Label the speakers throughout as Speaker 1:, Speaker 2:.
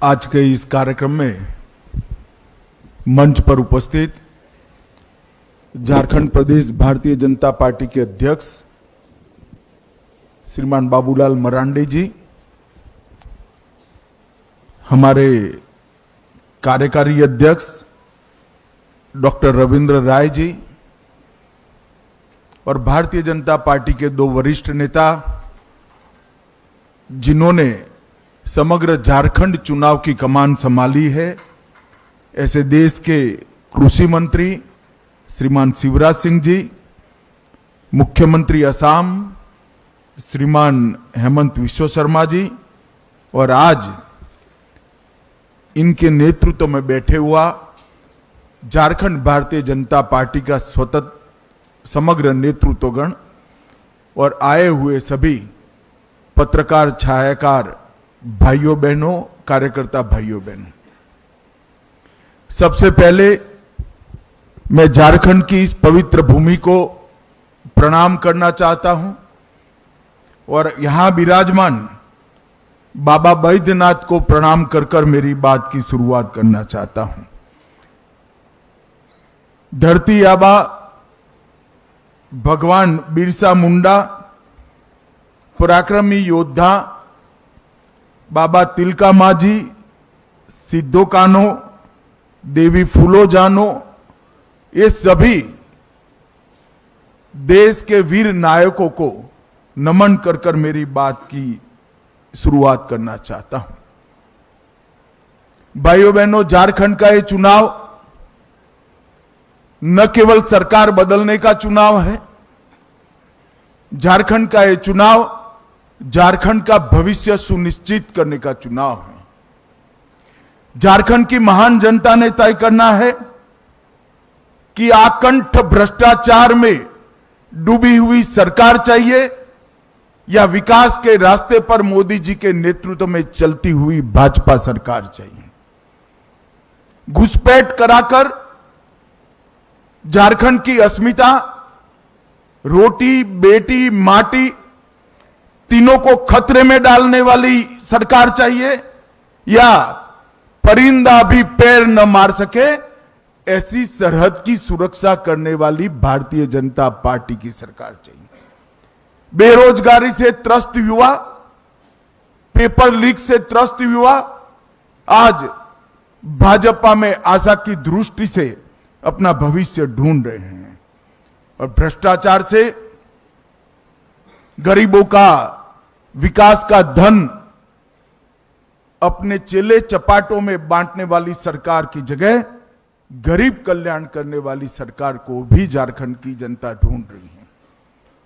Speaker 1: आज के इस कार्यक्रम में मंच पर उपस्थित झारखंड प्रदेश भारतीय जनता पार्टी के अध्यक्ष श्रीमान बाबूलाल मरांडी जी, हमारे कार्यकारी अध्यक्ष डॉक्टर रविंद्र राय जी और भारतीय जनता पार्टी के दो वरिष्ठ नेता जिन्होंने समग्र झारखंड चुनाव की कमान संभाली है, ऐसे देश के कृषि मंत्री श्रीमान शिवराज सिंह जी, मुख्यमंत्री असम श्रीमान हेमंत विश्व शर्मा जी और आज इनके नेतृत्व में बैठे हुआ झारखंड भारतीय जनता पार्टी का स्वतंत्र समग्र नेतृत्वगण और आए हुए सभी पत्रकार, छायाकार भाइयों बहनों, कार्यकर्ता भाइयों बहनों, सबसे पहले मैं झारखंड की इस पवित्र भूमि को प्रणाम करना चाहता हूं और यहां विराजमान बाबा बैद्यनाथ को प्रणाम कर कर मेरी बात की शुरुआत करना चाहता हूं। धरती आबा भगवान बिरसा मुंडा, पराक्रमी योद्धा बाबा तिलका मांझी, सिद्धो कान्हो, देवी फूलो जानो, ये सभी देश के वीर नायकों को नमन कर कर मेरी बात की शुरुआत करना चाहता हूं। भाइयों बहनों, झारखंड का ये चुनाव न केवल सरकार बदलने का चुनाव है, झारखंड का ये चुनाव झारखंड का भविष्य सुनिश्चित करने का चुनाव है। झारखंड की महान जनता ने तय करना है कि आकंठ भ्रष्टाचार में डूबी हुई सरकार चाहिए या विकास के रास्ते पर मोदी जी के नेतृत्व में चलती हुई भाजपा सरकार चाहिए। घुसपैठ कराकर झारखंड की अस्मिता, रोटी बेटी माटी तीनों को खतरे में डालने वाली सरकार चाहिए या परिंदा भी पैर न मार सके ऐसी सरहद की सुरक्षा करने वाली भारतीय जनता पार्टी की सरकार चाहिए। बेरोजगारी से त्रस्त युवा, पेपर लीक से त्रस्त युवा आज भाजपा में आशा की दृष्टि से अपना भविष्य ढूंढ रहे हैं और भ्रष्टाचार से गरीबों का विकास का धन अपने चेले चपाटों में बांटने वाली सरकार की जगह गरीब कल्याण करने वाली सरकार को भी झारखंड की जनता ढूंढ रही है।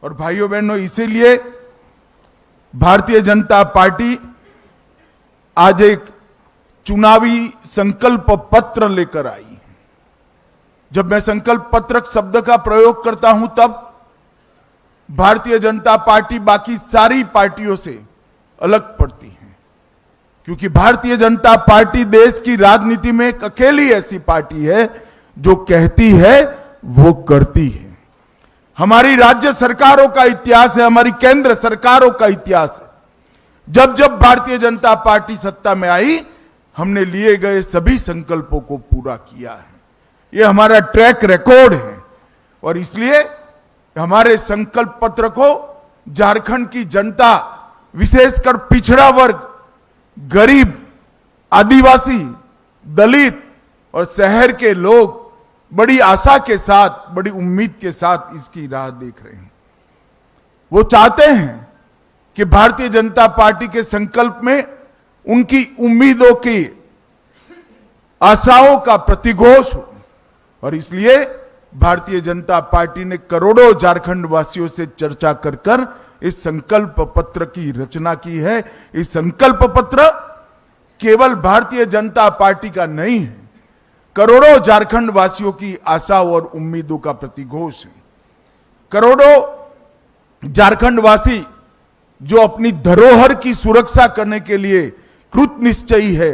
Speaker 1: और भाइयों बहनों, इसीलिए भारतीय जनता पार्टी आज एक चुनावी संकल्प पत्र लेकर आई है। जब मैं संकल्प पत्र शब्द का प्रयोग करता हूं तब भारतीय जनता पार्टी बाकी सारी पार्टियों से अलग पड़ती है, क्योंकि भारतीय जनता पार्टी देश की राजनीति में एक अकेली ऐसी पार्टी है जो कहती है वो करती है। हमारी राज्य सरकारों का इतिहास है, हमारी केंद्र सरकारों का इतिहास है। जब जब भारतीय जनता पार्टी सत्ता में आई, हमने लिए गए सभी संकल्पों को पूरा किया है। यह हमारा ट्रैक रिकॉर्ड है और इसलिए हमारे संकल्प पत्र को झारखंड की जनता, विशेषकर पिछड़ा वर्ग, गरीब, आदिवासी, दलित और शहर के लोग बड़ी आशा के साथ, बड़ी उम्मीद के साथ इसकी राह देख रहे हैं। वो चाहते हैं कि भारतीय जनता पार्टी के संकल्प में उनकी उम्मीदों की, आशाओं का प्रतिघोष हो और इसलिए भारतीय जनता पार्टी ने करोड़ों झारखंड वासियों से चर्चा कर कर इस संकल्प पत्र की रचना की है। इस संकल्प पत्र केवल भारतीय जनता पार्टी का नहीं है, करोड़ों झारखंड वासियों की आशा और उम्मीदों का प्रतिघोष है। करोड़ों झारखंड वासी जो अपनी धरोहर की सुरक्षा करने के लिए कृत निश्चयी है,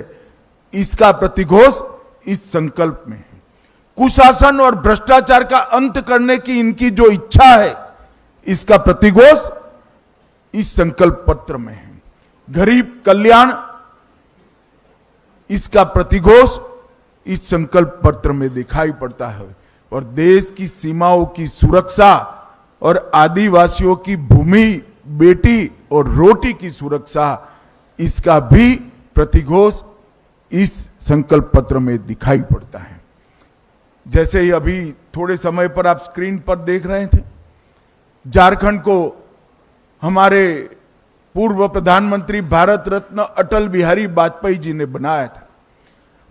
Speaker 1: इसका प्रतिघोष इस संकल्प में है। कुशासन और भ्रष्टाचार का अंत करने की इनकी जो इच्छा है, इसका प्रतिघोष इस संकल्प पत्र में है। गरीब कल्याण, इसका प्रतिघोष इस संकल्प पत्र में दिखाई पड़ता है। और देश की सीमाओं की सुरक्षा और आदिवासियों की भूमि, बेटी और रोटी की सुरक्षा, इसका भी प्रतिघोष इस संकल्प पत्र में दिखाई पड़ता है। जैसे ही अभी थोड़े समय पर आप स्क्रीन पर देख रहे थे, झारखंड को हमारे पूर्व प्रधानमंत्री भारत रत्न अटल बिहारी वाजपेयी जी ने बनाया था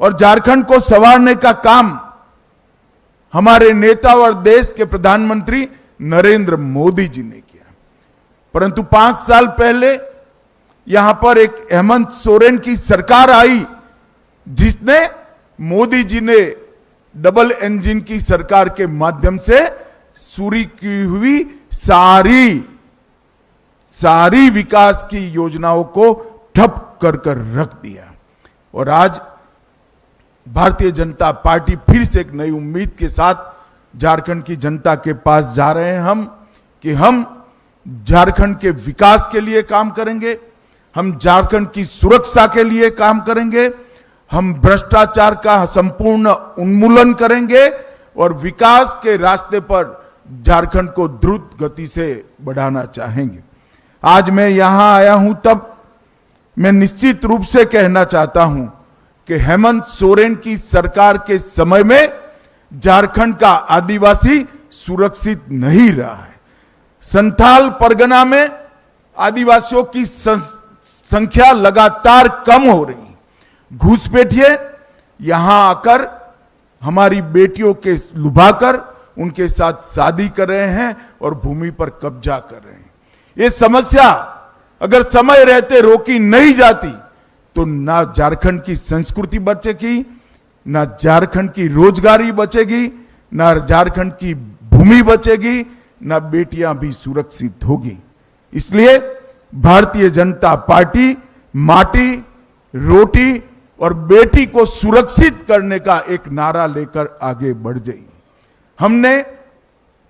Speaker 1: और झारखंड को संवारने का काम हमारे नेता और देश के प्रधानमंत्री नरेंद्र मोदी जी ने किया। परंतु 5 साल पहले यहां पर एक हेमंत सोरेन की सरकार आई, जिसने मोदी जी ने डबल इंजन की सरकार के माध्यम से शुरू की हुई सारी विकास की योजनाओं को ठप कर रख दिया। और आज भारतीय जनता पार्टी फिर से एक नई उम्मीद के साथ झारखंड की जनता के पास जा रहे हैं हम झारखंड के विकास के लिए काम करेंगे, हम झारखंड की सुरक्षा के लिए काम करेंगे, हम भ्रष्टाचार का संपूर्ण उन्मूलन करेंगे और विकास के रास्ते पर झारखंड को द्रुत गति से बढ़ाना चाहेंगे। आज मैं यहां आया हूं तब मैं निश्चित रूप से कहना चाहता हूं कि हेमंत सोरेन की सरकार के समय में झारखंड का आदिवासी सुरक्षित नहीं रहा है। संथाल परगना में आदिवासियों की संख्या लगातार कम हो रही है। घुसपैठिए यहां आकर हमारी बेटियों के लुभाकर उनके साथ शादी कर रहे हैं और भूमि पर कब्जा कर रहे हैं। ये समस्या अगर समय रहते रोकी नहीं जाती तो ना झारखंड की संस्कृति बचेगी, ना झारखंड की रोजगारी बचेगी, ना झारखंड की भूमि बचेगी, ना बेटियां भी सुरक्षित होगी। इसलिए भारतीय जनता पार्टी माटी, रोटी और बेटी को सुरक्षित करने का एक नारा लेकर आगे बढ़ गई। हमने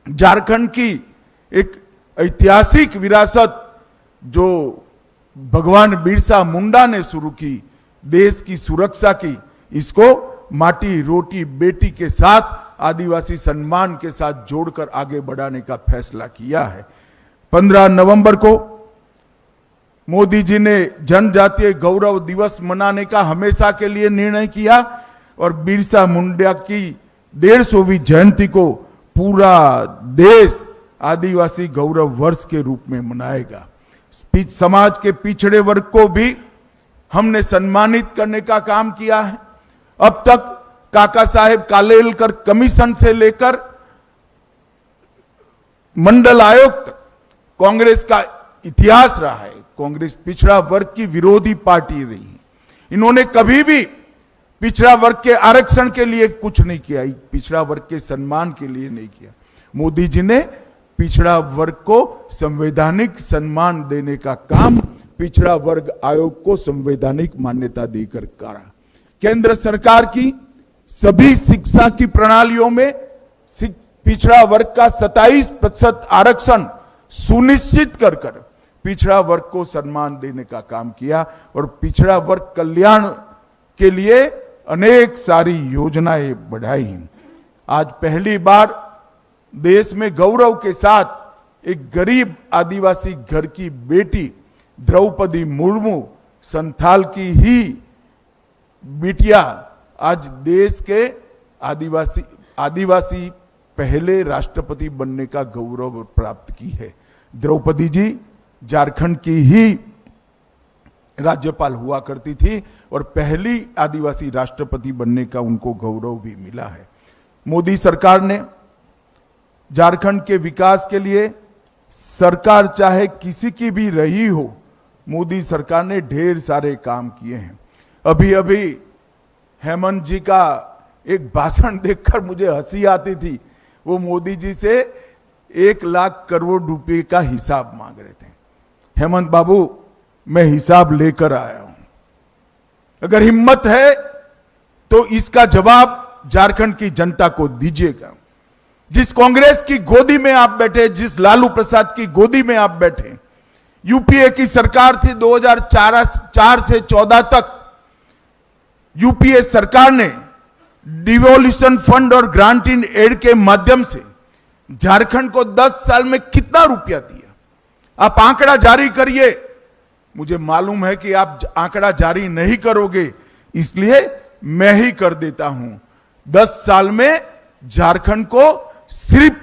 Speaker 1: झारखंड की एक ऐतिहासिक विरासत जो भगवान बिरसा मुंडा ने शुरू की, देश की सुरक्षा की, इसको माटी, रोटी, बेटी के साथ आदिवासी सम्मान के साथ जोड़कर आगे बढ़ाने का फैसला किया है। 15 नवंबर को मोदी जी ने जनजातीय गौरव दिवस मनाने का हमेशा के लिए निर्णय किया और बिरसा मुंडा की 150वीं जयंती को पूरा देश आदिवासी गौरव वर्ष के रूप में मनाएगा। समाज के पिछड़े वर्ग को भी हमने सम्मानित करने का काम किया है। अब तक काका साहेब कालेलकर कमीशन से लेकर मंडल आयोग तक कांग्रेस का इतिहास रहा है। कांग्रेस पिछड़ा वर्ग की विरोधी पार्टी रही है। इन्होंने कभी भी पिछड़ा वर्ग के आरक्षण के लिए कुछ नहीं किया, पिछड़ा वर्ग के सम्मान के लिए नहीं किया। मोदी जी ने पिछड़ा वर्ग को संवैधानिक सम्मान देने का काम पिछड़ा वर्ग आयोग को संवैधानिक मान्यता देकर करा। केंद्र सरकार की सभी शिक्षा की प्रणालियों में पिछड़ा वर्ग का 27% आरक्षण सुनिश्चित कर पिछड़ा वर्ग को सम्मान देने का काम किया और पिछड़ा वर्ग कल्याण के लिए अनेक सारी योजनाएं बढ़ाई। आज पहली बार देश में गौरव के साथ एक गरीब आदिवासी घर की बेटी द्रौपदी मुर्मू, संथाल की ही बिटिया, आज देश के आदिवासी पहले राष्ट्रपति बनने का गौरव प्राप्त की है। द्रौपदी जी झारखंड की ही राज्यपाल हुआ करती थी और पहली आदिवासी राष्ट्रपति बनने का उनको गौरव भी मिला है। मोदी सरकार ने झारखंड के विकास के लिए, सरकार चाहे किसी की भी रही हो, मोदी सरकार ने ढेर सारे काम किए हैं। अभी अभी हेमंत जी का एक भाषण देखकर मुझे हंसी आती थी। वो मोदी जी से 1 लाख करोड़ रुपए का हिसाब मांग रहे थे। हेमंत बाबू, मैं हिसाब लेकर आया हूं, अगर हिम्मत है तो इसका जवाब झारखंड की जनता को दीजिएगा। जिस कांग्रेस की गोदी में आप बैठे, जिस लालू प्रसाद की गोदी में आप बैठे, यूपीए की सरकार थी 2004 से 14 तक, यूपीए सरकार ने डिवोल्यूशन फंड और ग्रांट इन एड के माध्यम से झारखंड को 10 साल में कितना रुपया दिया? आप आंकड़ा जारी करिए। मुझे मालूम है कि आप आंकड़ा जारी नहीं करोगे, इसलिए मैं ही कर देता हूं। 10 साल में झारखंड को सिर्फ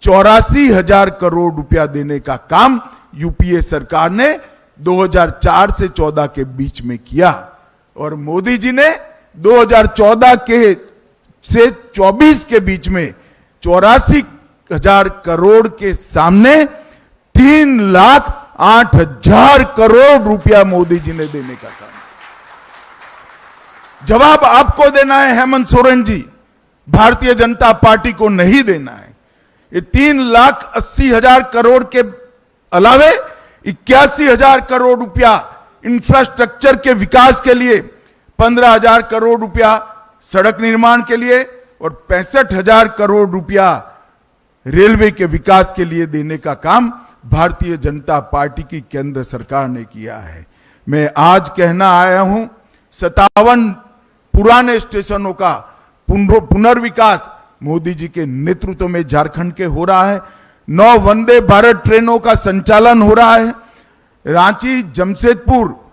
Speaker 1: 84,000 करोड़ रुपया देने का काम यूपीए सरकार ने 2004 से 14 के बीच में किया, और मोदी जी ने 2014 के से 24 के बीच में 84,000 करोड़ के सामने 3,08,000 करोड़ रुपया मोदी जी ने देने का काम। जवाब आपको देना है हेमंत सोरेन जी, भारतीय जनता पार्टी को नहीं देना है। ये 3,80,000 करोड़ के अलावे 81,000 करोड़ रुपया इंफ्रास्ट्रक्चर के विकास के लिए, 15,000 करोड़ रुपया सड़क निर्माण के लिए और 65,000 करोड़ रुपया रेलवे के विकास के लिए देने का काम भारतीय जनता पार्टी की केंद्र सरकार ने किया है। मैं आज कहना आया हूं, 57 पुराने स्टेशनों का पुनर्विकास मोदी जी के नेतृत्व में झारखंड के हो रहा है। 9 वंदे भारत ट्रेनों का संचालन हो रहा है। रांची, जमशेदपुर